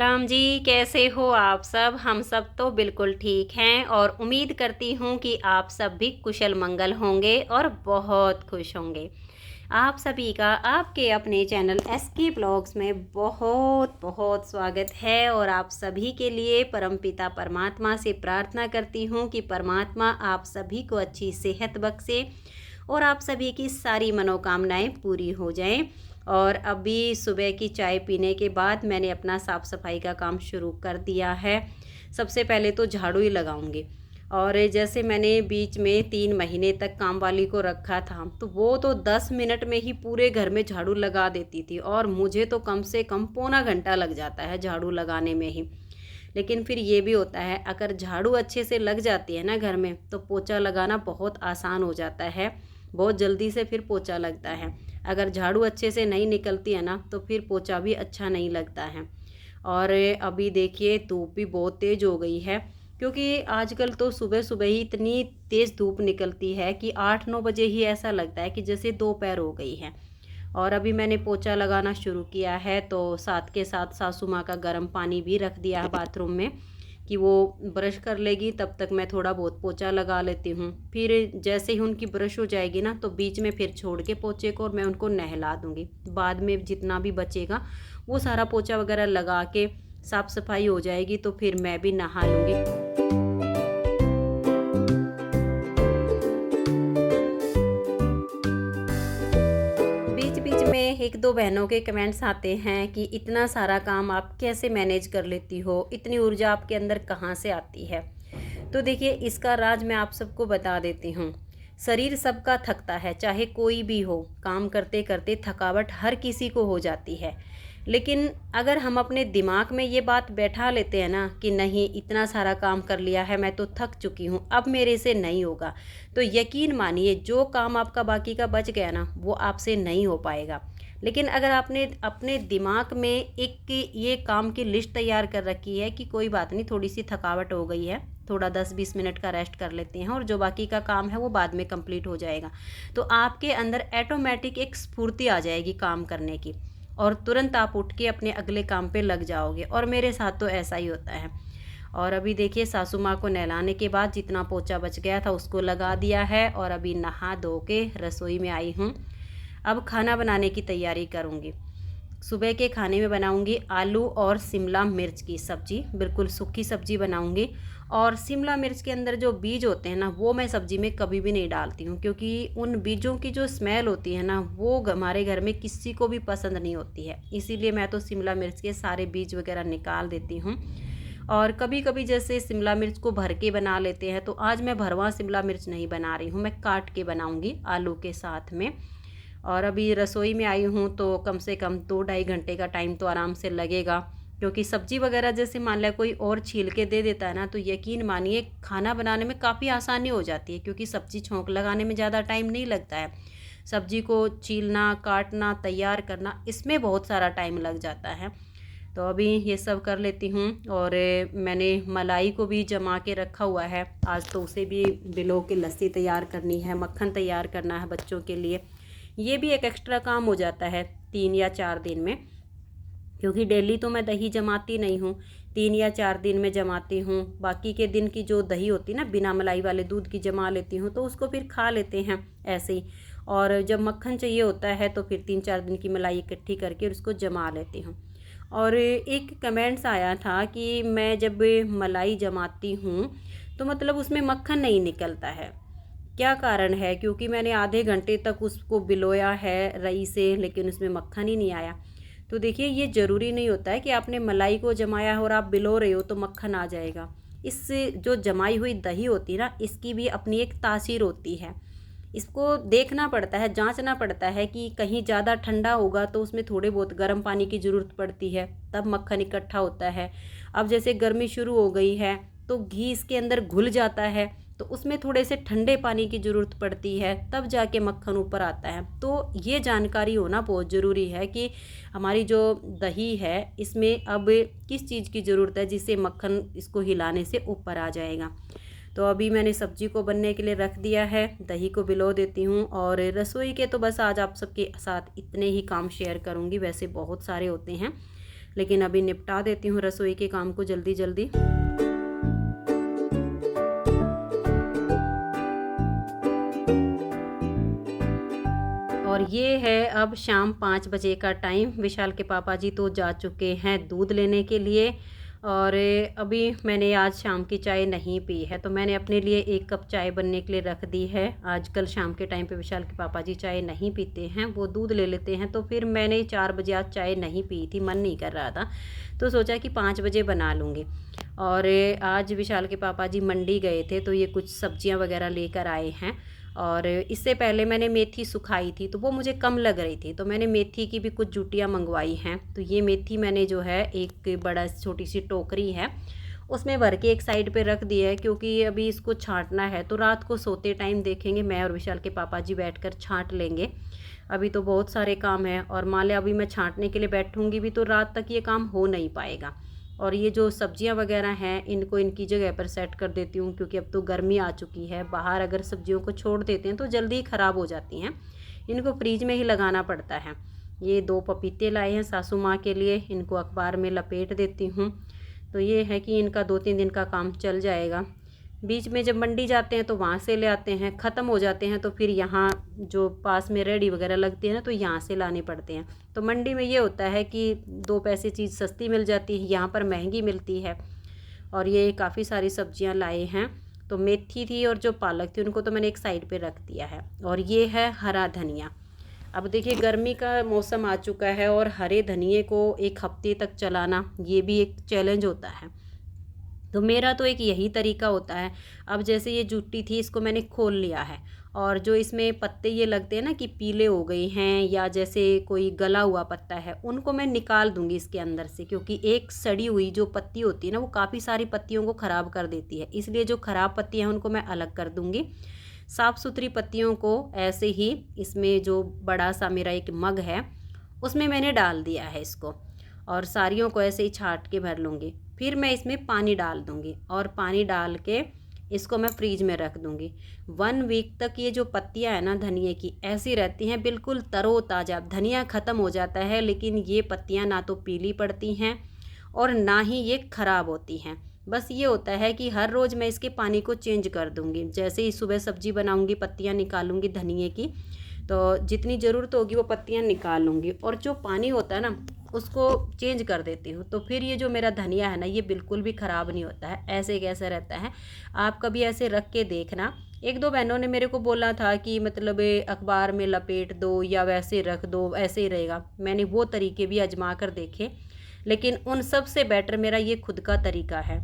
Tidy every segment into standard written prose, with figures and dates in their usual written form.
सलाम जी, कैसे हो आप सब? हम सब तो बिल्कुल ठीक हैं और उम्मीद करती हूँ कि आप सब भी कुशल मंगल होंगे और बहुत खुश होंगे। आप सभी का आपके अपने चैनल एसके ब्लॉग्स में बहुत बहुत स्वागत है और आप सभी के लिए परमपिता परमात्मा से प्रार्थना करती हूँ कि परमात्मा आप सभी को अच्छी सेहत बख्शे और आप सभी की सारी मनोकामनाएं पूरी हो जाएं। और अभी सुबह की चाय पीने के बाद मैंने अपना साफ़ सफाई का काम शुरू कर दिया है। सबसे पहले तो झाड़ू ही लगाऊंगी। और जैसे मैंने बीच में 3 महीने तक काम वाली को रखा था तो वो तो 10 मिनट में ही पूरे घर में झाड़ू लगा देती थी और मुझे तो कम से कम पौना घंटा लग जाता है झाड़ू लगाने में ही। लेकिन फिर ये भी होता है, अगर झाड़ू अच्छे से लग जाती है ना घर में तो पोछा लगाना बहुत आसान हो जाता है। बहुत जल्दी से फिर पोछा लगता है। अगर झाड़ू अच्छे से नहीं निकलती है ना तो फिर पोछा भी अच्छा नहीं लगता है। और अभी देखिए धूप भी बहुत तेज़ हो गई है, क्योंकि आजकल तो सुबह सुबह ही इतनी तेज़ धूप निकलती है कि 8-9 बजे ही ऐसा लगता है कि जैसे दोपहर हो गई है। और अभी मैंने पोछा लगाना शुरू किया है तो साथ के साथ सासू माँ का गर्म पानी भी रख दिया है बाथरूम में कि वो ब्रश कर लेगी, तब तक मैं थोड़ा बहुत पोछा लगा लेती हूँ। फिर जैसे ही उनकी ब्रश हो जाएगी ना तो बीच में फिर छोड़ के पोछे को और मैं उनको नहला दूँगी। बाद में जितना भी बचेगा वो सारा पोछा वगैरह लगा के साफ़ सफाई हो जाएगी तो फिर मैं भी नहा लूँगी। बीच बीच में एक दो बहनों के कमेंट्स आते हैं कि इतना सारा काम आप कैसे मैनेज कर लेती हो, इतनी ऊर्जा आपके अंदर कहाँ से आती है। तो देखिए, इसका राज मैं आप सबको बता देती हूँ। शरीर सबका थकता है, चाहे कोई भी हो, काम करते करते थकावट हर किसी को हो जाती है। लेकिन अगर हम अपने दिमाग में ये बात बैठा लेते हैं ना कि नहीं, इतना सारा काम कर लिया है, मैं तो थक चुकी हूँ, अब मेरे से नहीं होगा, तो यकीन मानिए जो काम आपका बाकी का बच गया ना वो आपसे नहीं हो पाएगा। लेकिन अगर आपने अपने दिमाग में एक ये काम की लिस्ट तैयार कर रखी है कि कोई बात नहीं, थोड़ी सी थकावट हो गई है, थोड़ा 10-20 मिनट का रेस्ट कर लेते हैं और जो बाकी का काम है वो बाद में कंप्लीट हो जाएगा, तो आपके अंदर ऑटोमेटिक एक स्फूर्ति आ जाएगी काम करने की और तुरंत आप उठ के अपने अगले काम पे लग जाओगे। और मेरे साथ तो ऐसा ही होता है। और अभी देखिए, सासू माँ को नहलाने के बाद जितना पोछा बच गया था उसको लगा दिया है और अभी नहा धो के रसोई में आई हूँ। अब खाना बनाने की तैयारी करूँगी। सुबह के खाने में बनाऊंगी आलू और शिमला मिर्च की सब्ज़ी, बिल्कुल सूखी सब्ज़ी बनाऊंगी। और शिमला मिर्च के अंदर जो बीज होते हैं ना वो मैं सब्ज़ी में कभी भी नहीं डालती हूँ, क्योंकि उन बीजों की जो स्मेल होती है ना वो हमारे घर में किसी को भी पसंद नहीं होती है। इसीलिए मैं तो शिमला मिर्च के सारे बीज वगैरह निकाल देती हूँ। और कभी कभी जैसे शिमला मिर्च को भर के बना लेते हैं, तो आज मैं भरवा शिमला मिर्च नहीं बना रही हूँ, मैं काट के बनाऊँगी आलू के साथ में। और अभी रसोई में आई हूँ तो कम से कम 2-2.5 घंटे का टाइम तो आराम से लगेगा, क्योंकि सब्ज़ी वगैरह जैसे मान लिया कोई और छील के दे देता है ना तो यकीन मानिए खाना बनाने में काफ़ी आसानी हो जाती है, क्योंकि सब्ज़ी छोंक लगाने में ज़्यादा टाइम नहीं लगता है। सब्ज़ी को छीलना, काटना, तैयार करना, इसमें बहुत सारा टाइम लग जाता है। तो अभी ये सब कर लेती हूँ। और मैंने मलाई को भी जमा के रखा हुआ है, आज तो उसे भी बिलो के लस्सी तैयार करनी है, मक्खन तैयार करना है बच्चों के लिए। ये भी एक एक्स्ट्रा काम हो जाता है 3 या 4 दिन में, क्योंकि डेली तो मैं दही जमाती नहीं हूँ, 3 या 4 दिन में जमाती हूँ। बाकी के दिन की जो दही होती है ना, बिना मलाई वाले दूध की जमा लेती हूँ तो उसको फिर खा लेते हैं ऐसे ही। और जब मक्खन चाहिए होता है तो फिर 3-4 दिन की मलाई इकट्ठी करके उसको जमा लेती हूँ। और एक कमेंट्स आया था कि मैं जब मलाई जमाती हूँ तो मतलब उसमें मक्खन नहीं निकलता है, क्या कारण है? क्योंकि मैंने आधे घंटे तक उसको भिगोया है रई से, लेकिन उसमें मक्खन ही नहीं आया। तो देखिए, ये ज़रूरी नहीं होता है कि आपने मलाई को जमाया और आप भिगो रहे हो तो मक्खन आ जाएगा। इससे जो जमाई हुई दही होती है ना, इसकी भी अपनी एक तासीर होती है। इसको देखना पड़ता है, जांचना पड़ता है कि कहीं ज़्यादा ठंडा होगा तो उसमें थोड़े बहुत गर्म पानी की ज़रूरत पड़ती है, तब मक्खन इकट्ठा होता है। अब जैसे गर्मी शुरू हो गई है तो घी इसके अंदर घुल जाता है, तो उसमें थोड़े से ठंडे पानी की ज़रूरत पड़ती है, तब जाके मक्खन ऊपर आता है। तो ये जानकारी होना बहुत ज़रूरी है कि हमारी जो दही है इसमें अब किस चीज़ की ज़रूरत है जिससे मक्खन इसको हिलाने से ऊपर आ जाएगा। तो अभी मैंने सब्जी को बनने के लिए रख दिया है, दही को भिगो देती हूँ। और रसोई के तो बस आज आप सबके साथ इतने ही काम शेयर करूँगी, वैसे बहुत सारे होते हैं लेकिन अभी निपटा देती हूँ रसोई के काम को जल्दी जल्दी। और ये है अब शाम 5 बजे का टाइम। विशाल के पापा जी तो जा चुके हैं दूध लेने के लिए, और अभी मैंने आज शाम की चाय नहीं पी है, तो मैंने अपने लिए 1 कप चाय बनने के लिए रख दी है। आजकल शाम के टाइम पे विशाल के पापा जी चाय नहीं पीते हैं, वो दूध ले लेते हैं। तो फिर मैंने 4 बजे आज चाय नहीं पी थी, मन नहीं कर रहा था, तो सोचा कि 5 बजे बना लूँगी। और आज विशाल के पापा जी मंडी गए थे, तो ये कुछ सब्जियां वगैरह लेकर आए हैं। और इससे पहले मैंने मेथी सुखाई थी, तो वो मुझे कम लग रही थी, तो मैंने मेथी की भी कुछ जुटियाँ मंगवाई हैं। तो ये मेथी मैंने जो है एक बड़ा छोटी सी टोकरी है उसमें भर के एक साइड पे रख दी है, क्योंकि अभी इसको छांटना है। तो रात को सोते टाइम देखेंगे, मैं और विशाल के पापा जी बैठकर छांट लेंगे। अभी तो बहुत सारे काम हैं, और मान लिया अभी मैं छांटने के लिए बैठूंगी भी तो रात तक ये काम हो नहीं पाएगा। और ये जो सब्जियां वगैरह हैं इनको इनकी जगह पर सेट कर देती हूँ, क्योंकि अब तो गर्मी आ चुकी है। बाहर अगर सब्जियों को छोड़ देते हैं तो जल्दी ख़राब हो जाती हैं, इनको फ्रीज में ही लगाना पड़ता है। ये 2 पपीते लाए हैं सासू माँ के लिए, इनको अखबार में लपेट देती हूँ। तो ये है कि इनका 2-3 दिन का काम चल जाएगा। बीच में जब मंडी जाते हैं तो वहाँ से ले आते हैं, ख़त्म हो जाते हैं तो फिर यहाँ जो पास में रेडी वगैरह लगती है ना, तो यहाँ से लाने पड़ते हैं। तो मंडी में ये होता है कि 2 पैसे चीज़ सस्ती मिल जाती है, यहाँ पर महंगी मिलती है। और ये काफ़ी सारी सब्जियाँ लाए हैं। तो मेथी थी और जो पालक थी उनको तो मैंने एक साइड पे रख दिया है। और ये है हरा धनिया। अब देखिए गर्मी का मौसम आ चुका है, और हरे धनिए को 1 हफ्ते तक चलाना ये भी एक चैलेंज होता है। तो मेरा तो एक यही तरीका होता है। अब जैसे ये जुट्टी थी, इसको मैंने खोल लिया है, और जो इसमें पत्ते ये लगते हैं ना कि पीले हो गए हैं, या जैसे कोई गला हुआ पत्ता है, उनको मैं निकाल दूंगी इसके अंदर से, क्योंकि एक सड़ी हुई जो पत्ती होती है ना, वो काफ़ी सारी पत्तियों को ख़राब कर देती है। इसलिए जो ख़राब पत्तियाँ हैं उनको मैं अलग कर दूंगी। साफ़ सुथरी पत्तियों को ऐसे ही इसमें जो बड़ा सा मेरा एक मग है उसमें मैंने डाल दिया है इसको, और सारियों को ऐसे ही छाट के भर लूँगी। फिर मैं इसमें पानी डाल दूँगी, और पानी डाल के इसको मैं फ्रीज में रख दूँगी। 1 वीक तक ये जो पत्तियाँ हैं ना धनिए की ऐसी रहती हैं, बिल्कुल तरोताज़ा। धनिया ख़त्म हो जाता है, लेकिन ये पत्तियाँ ना तो पीली पड़ती हैं और ना ही ये ख़राब होती हैं। बस ये होता है कि हर रोज़ मैं इसके पानी को चेंज कर दूँगी। जैसे ही सुबह सब्ज़ी बनाऊँगी, पत्तियाँ निकालूँगी धनिए की, तो जितनी ज़रूरत होगी वो पत्तियाँ निकाल लूँगी, और जो पानी होता है ना उसको चेंज कर देती हूँ। तो फिर ये जो मेरा धनिया है ना, ये बिल्कुल भी ख़राब नहीं होता है, ऐसे कैसे रहता है। आप कभी ऐसे रख के देखना। 1-2 बहनों ने मेरे को बोला था कि मतलब अखबार में लपेट दो या वैसे रख दो, ऐसे ही रहेगा। मैंने वो तरीके भी आजमा कर देखे, लेकिन उन सब से बेटर मेरा ये खुद का तरीका है।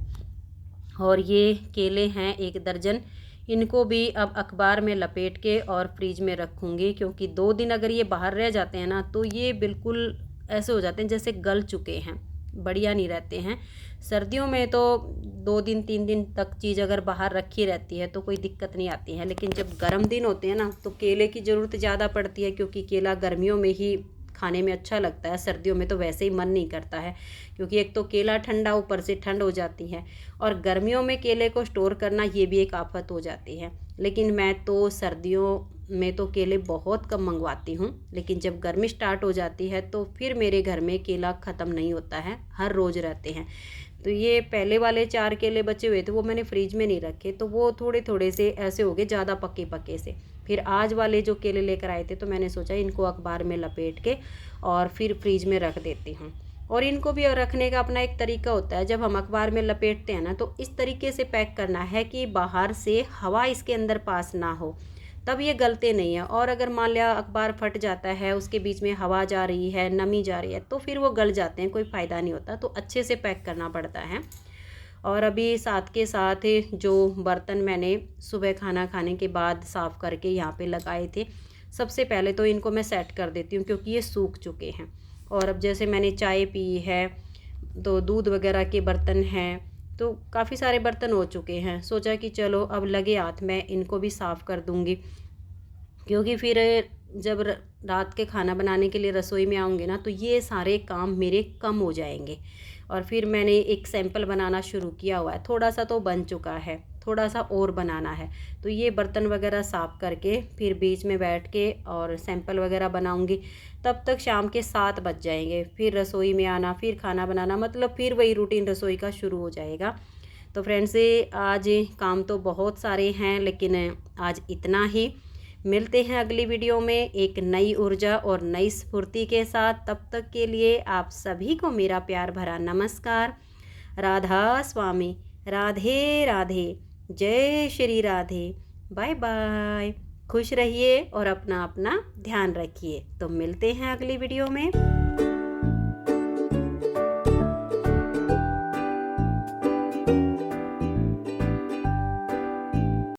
और ये केले हैं 1 दर्जन, इनको भी अब अखबार में लपेट के और फ्रीज में रखूँगी, क्योंकि 2 दिन अगर ये बाहर रह जाते हैं ना तो ये बिल्कुल ऐसे हो जाते हैं जैसे गल चुके हैं, बढ़िया नहीं रहते हैं। सर्दियों में तो 2 दिन 3 दिन तक चीज़ अगर बाहर रखी रहती है तो कोई दिक्कत नहीं आती है, लेकिन जब गर्म दिन होते हैं ना तो केले की ज़रूरत ज़्यादा पड़ती है, क्योंकि केला गर्मियों में ही खाने में अच्छा लगता है। सर्दियों में तो वैसे ही मन नहीं करता है, क्योंकि एक तो केला ठंडा, ऊपर से ठंड हो जाती है, और गर्मियों में केले को स्टोर करना ये भी एक आफत हो जाती है। लेकिन मैं तो सर्दियों में तो केले बहुत कम मंगवाती हूँ, लेकिन जब गर्मी स्टार्ट हो जाती है तो फिर मेरे घर में केला ख़त्म नहीं होता है, हर रोज़ रहते हैं। तो ये पहले वाले 4 केले बचे हुए थे, वो मैंने फ्रिज में नहीं रखे, तो वो थोड़े थोड़े से ऐसे हो गए, ज़्यादा पके पके से। फिर आज वाले जो केले लेकर आए थे तो मैंने सोचा इनको अखबार में लपेट के और फिर फ्रिज में रख देती हूँ। और इनको भी रखने का अपना एक तरीका होता है। जब हम अखबार में लपेटते हैं ना तो इस तरीके से पैक करना है कि बाहर से हवा इसके अंदर पास ना हो, तब ये गलते नहीं है। और अगर मान लिया अखबार फट जाता है, उसके बीच में हवा जा रही है, नमी जा रही है, तो फिर वो गल जाते हैं, कोई फ़ायदा नहीं होता। तो अच्छे से पैक करना पड़ता है। और अभी साथ के साथ जो बर्तन मैंने सुबह खाना खाने के बाद साफ़ करके यहाँ पे लगाए थे, सबसे पहले तो इनको मैं सेट कर देती हूँ, क्योंकि ये सूख चुके हैं। और अब जैसे मैंने चाय पी है तो दूध वगैरह के बर्तन हैं, तो काफ़ी सारे बर्तन हो चुके हैं। सोचा कि चलो अब लगे हाथ मैं इनको भी साफ़ कर दूँगी, क्योंकि फिर जब रात के खाना बनाने के लिए रसोई में आऊँगी ना तो ये सारे काम मेरे कम हो जाएंगे। और फिर मैंने एक सैंपल बनाना शुरू किया हुआ है, थोड़ा सा तो बन चुका है, थोड़ा सा और बनाना है। तो ये बर्तन वगैरह साफ़ करके फिर बीच में बैठ के और सैंपल वगैरह बनाऊंगी। तब तक शाम के 7 बज जाएंगे। फिर रसोई में आना, फिर खाना बनाना, मतलब फिर वही रूटीन रसोई का शुरू हो जाएगा। तो फ्रेंड्स आज काम तो बहुत सारे हैं, लेकिन आज इतना ही। मिलते हैं अगली वीडियो में एक नई ऊर्जा और नई स्फूर्ति के साथ। तब तक के लिए आप सभी को मेरा प्यार भरा नमस्कार। राधा स्वामी, राधे राधे, जय श्री राधे। Bye bye. खुश रहिए और अपना अपना ध्यान रखिए। तो मिलते हैं अगली वीडियो में।